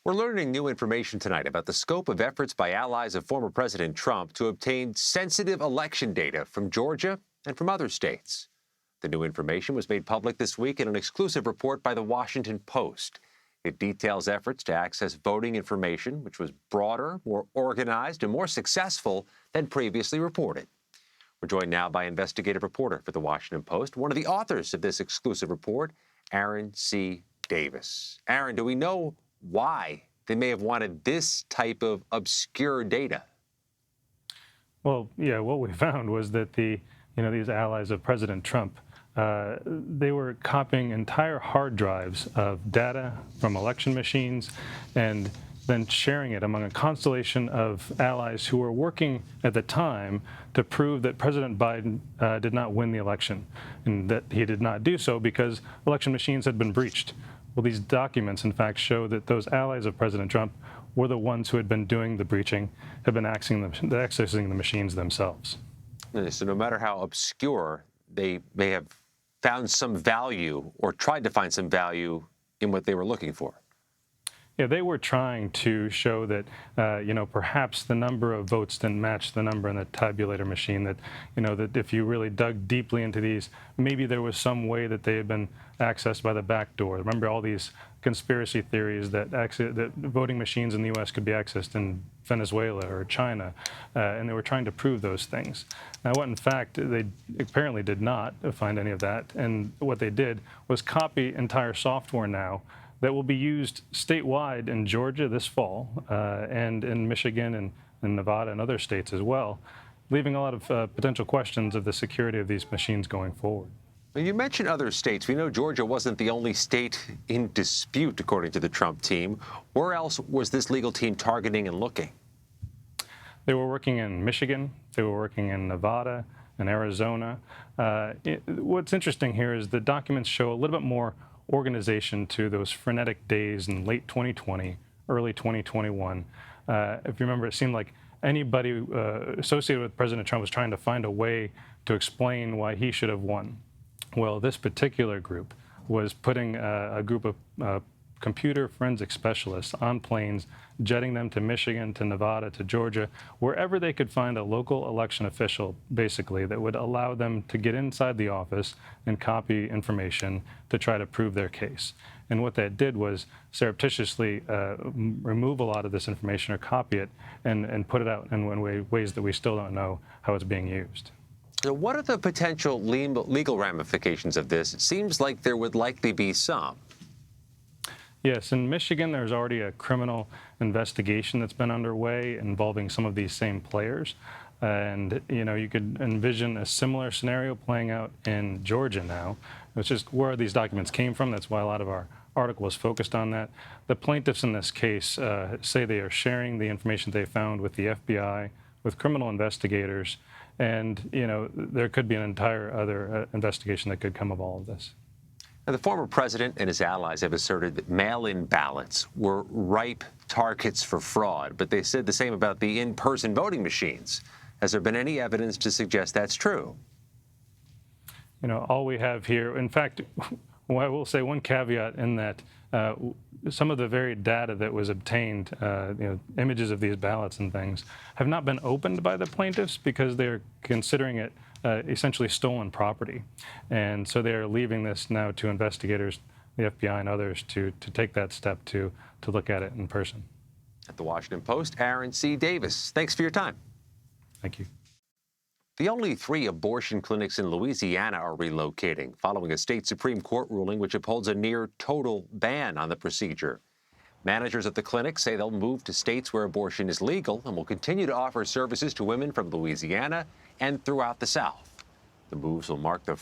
We're learning new information tonight about the scope of efforts by allies of former President Trump to obtain sensitive election data from Georgia and from other states. The new information was made public this week in an exclusive report by the Washington Post. It details efforts to access voting information, which was broader, more organized, and more successful than previously reported. We're joined now by investigative reporter for the Washington Post, one of the authors of this exclusive report, Aaron C. Davis. Aaron, do we know why they may have wanted this type of obscure data? Well, yeah, what we found was that these allies of President Trump, they were copying entire hard drives of data from election machines and then sharing it among a constellation of allies who were working at the time to prove that President Biden did not win the election, and that he did not do so because election machines had been breached. Well, these documents, in fact, show that those allies of President Trump were the ones who had been doing the breaching, had been accessing the machines themselves. So no matter how obscure, they may have found some value or tried to find some value in what they were looking for. Yeah, they were trying to show that, perhaps the number of votes didn't match the number in the tabulator machine, that if you really dug deeply into these, maybe there was some way that they had been accessed by the back door. Remember all these conspiracy theories that voting machines in the U.S. could be accessed in Venezuela or China, and they were trying to prove those things. Now, what in fact, they apparently did not find any of that, and what they did was copy entire software now that will be used statewide in Georgia this fall, and in Michigan and Nevada and other states as well, leaving a lot of potential questions of the security of these machines going forward. You mentioned other states. We know Georgia wasn't the only state in dispute, according to the Trump team. Where else was this legal team targeting and looking? They were working in Michigan. They were working in Nevada and Arizona. What's interesting here is the documents show a little bit more organization to those frenetic days in late 2020, early 2021. If you remember, it seemed like anybody associated with President Trump was trying to find a way to explain why he should have won. Well, this particular group was putting a group of computer forensic specialists on planes, jetting them to Michigan, to Nevada, to Georgia, wherever they could find a local election official, basically, that would allow them to get inside the office and copy information to try to prove their case. And what that did was surreptitiously remove a lot of this information or copy it and put it out in ways that we still don't know how it's being used. So what are the potential legal ramifications of this? It seems like there would likely be some. Yes, in Michigan, there's already a criminal investigation that's been underway involving some of these same players. And, you could envision a similar scenario playing out in Georgia now. It's just where these documents came from. That's why a lot of our article was focused on that. The plaintiffs in this case say they are sharing the information they found with the FBI, with criminal investigators, and, there could be an entire other investigation that could come of all of this. Now, the former president and his allies have asserted that mail-in ballots were ripe targets for fraud, but they said the same about the in-person voting machines. Has there been any evidence to suggest that's true? All we have here, in fact, I will say one caveat in that some of the very data that was obtained, images of these ballots and things, have not been opened by the plaintiffs because they're considering it essentially stolen property. And so they are leaving this now to investigators, the FBI and others, to take that step to look at it in person. At the Washington Post, Aaron C. Davis, thanks for your time. Thank you. The only 3 abortion clinics in Louisiana are relocating following a state Supreme Court ruling which upholds a near total ban on the procedure. Managers at the clinic say they'll move to states where abortion is legal and will continue to offer services to women from Louisiana and throughout the South. The moves will mark the